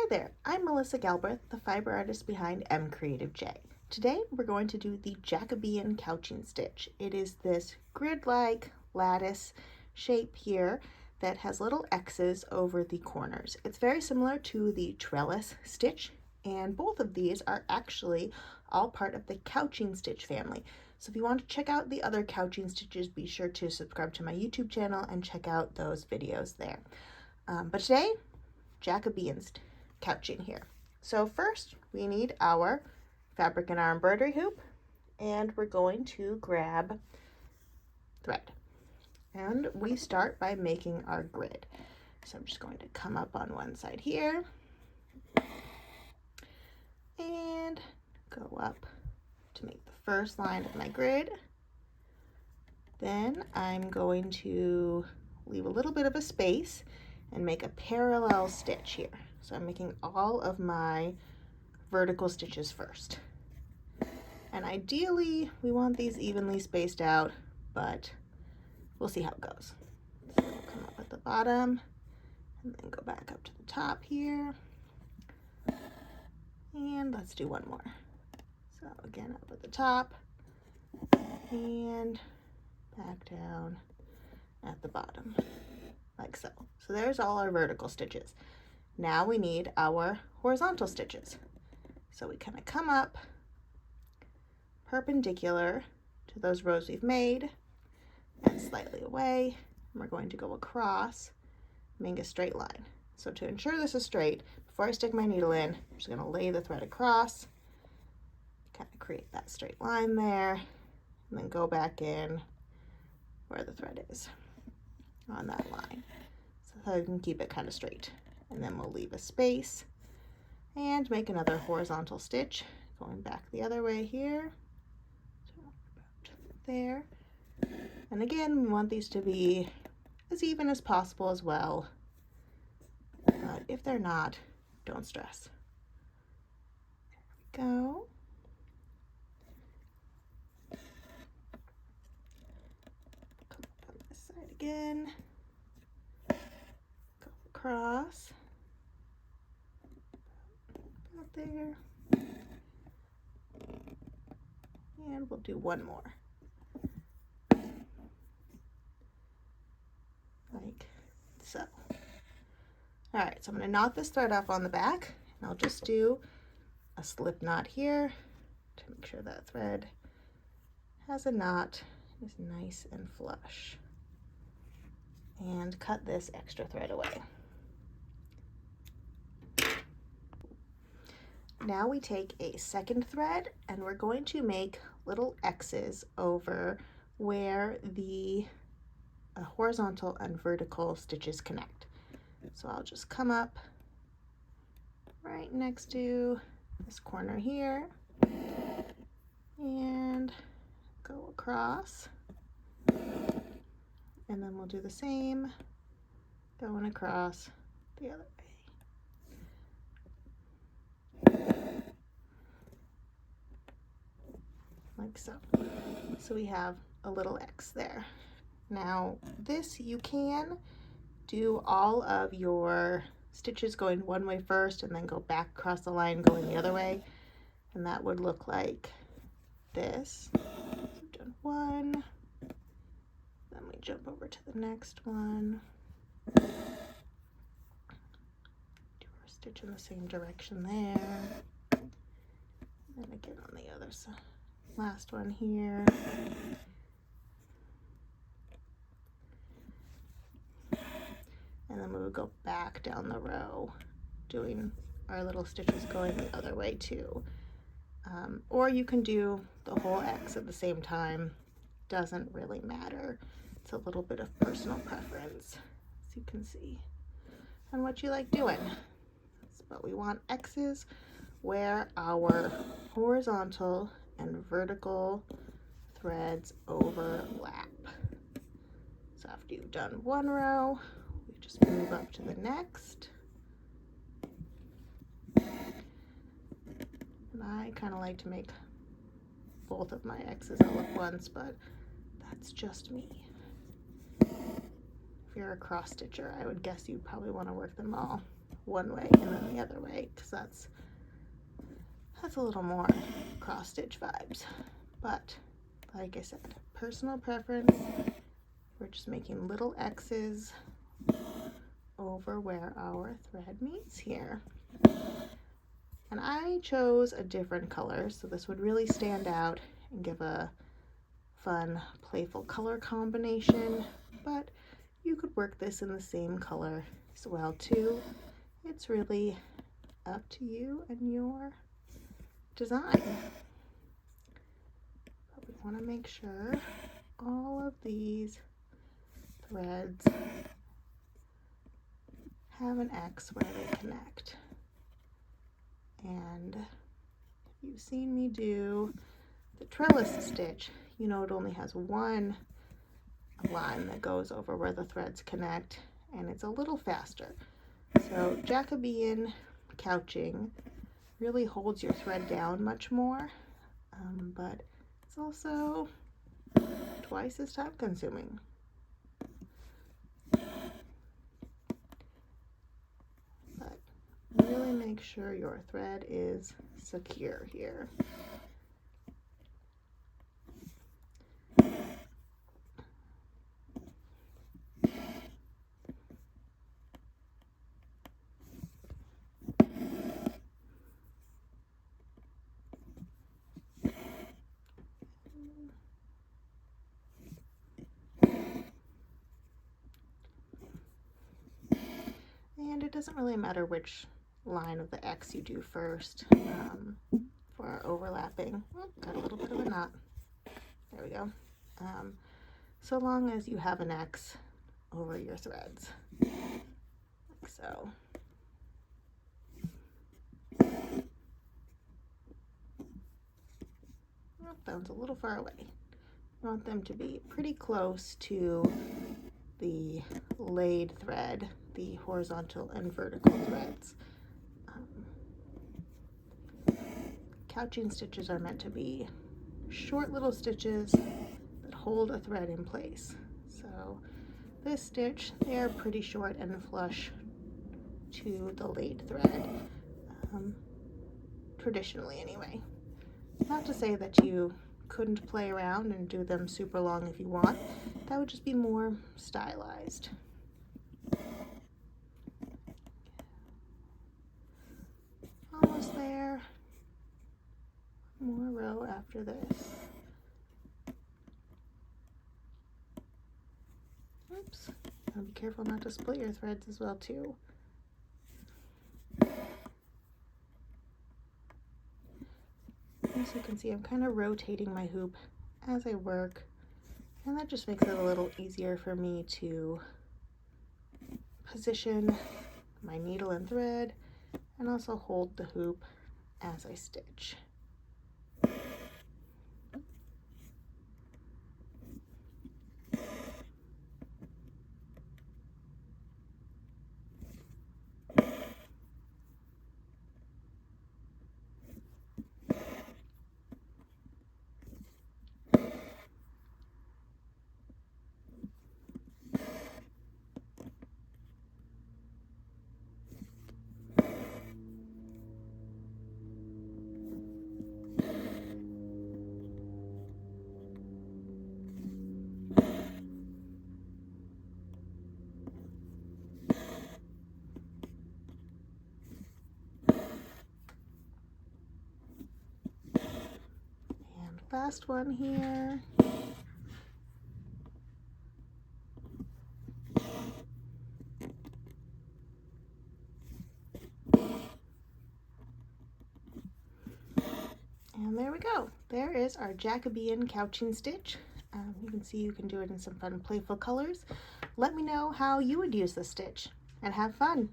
Hi there, I'm Melissa Galbraith, the fiber artist behind MCreativeJ. Today we're going to do the Jacobean couching stitch. It is this grid-like lattice shape here that has little X's over the corners. It's very similar to the trellis stitch, and both of these are actually all part of the couching stitch family. So if you want to check out the other couching stitches, be sure to subscribe to my YouTube channel and check out those videos there. But today, Jacobean couching here. So first we need our fabric and our embroidery hoop, and we're going to grab thread. And we start by making our grid. So I'm just going to come up on one side here and go up to make the first line of my grid. Then I'm going to leave a little bit of a space and make a parallel stitch here. So I'm making all of my vertical stitches first. And ideally, we want these evenly spaced out, but we'll see how it goes. So we'll come up at the bottom and then go back up to the top here. And let's do one more. So again, up at the top and back down at the bottom, like so. So there's all our vertical stitches. Now we need our horizontal stitches. So we kind of come up perpendicular to those rows we've made and slightly away, and we're going to go across, make a straight line. So to ensure this is straight, before I stick my needle in, I'm just going to lay the thread across, kind of create that straight line there, and then go back in where the thread is on that line, so I can keep it kind of straight. And then we'll leave a space and make another horizontal stitch going back the other way here. So about there. And again, we want these to be as even as possible as well. But if they're not, don't stress. There we go. Come up on this side again. Go across. About there. And we'll do one more. Like so. All right, so I'm going to knot this thread off on the back, and I'll just do a slip knot here to make sure that thread has a knot, is nice and flush, and cut this extra thread away. Now we take a second thread and we're going to make little X's over where the horizontal and vertical stitches connect. So I'll just come up right next to this corner here and go across, and then we'll do the same going across the other way, like so. So we have a little X there. Now this, you can do all of your stitches going one way first and then go back across the line going the other way, and that would look like this. So we've done one, then we jump over to the next one, do our stitch in the same direction there, and then again on the other side, last one here. And then we would go back down the row doing our little stitches going the other way too. Or you can do the whole X at the same time. Doesn't really matter. It's a little bit of personal preference, as you can see, and what you like doing. But we want X's where our horizontal and vertical threads overlap. So after you've done one row, just move up to the next. And I kind of like to make both of my X's all at once, but that's just me. If you're a cross stitcher, I would guess you'd probably want to work them all one way and then the other way, because that's a little more cross stitch vibes. But like I said, personal preference. We're just making little X's over where our thread meets here. And I chose a different color, so this would really stand out and give a fun, playful color combination, but you could work this in the same color as well too. It's really up to you and your design. But we want to make sure all of these threads have an X where they connect. And if you've seen me do the trellis stitch, you know it only has one line that goes over where the threads connect, and it's a little faster. So Jacobean couching really holds your thread down much more, but it's also twice as time consuming. But really make sure your thread is secure here. And it doesn't really matter which line of the X you do first for our overlapping. Oh, got a little bit of a knot. There we go. So long as you have an X over your threads, like so. Oh, that one's a little far away. You want them to be pretty close to the laid thread, the horizontal and vertical threads. Couching stitches are meant to be short little stitches that hold a thread in place. So this stitch, they're pretty short and flush to the laid thread, traditionally anyway. Not to say that you couldn't play around and do them super long if you want. That would just be more stylized. Almost there. More row after this. Oops. Be careful not to split your threads as well too. As you can see, I'm kind of rotating my hoop as I work, and that just makes it a little easier for me to position my needle and thread and also hold the hoop as I stitch. Last one here. And there we go. There is our Jacobean couching stitch. You can see you can do it in some fun, playful colors. Let me know how you would use this stitch, and have fun.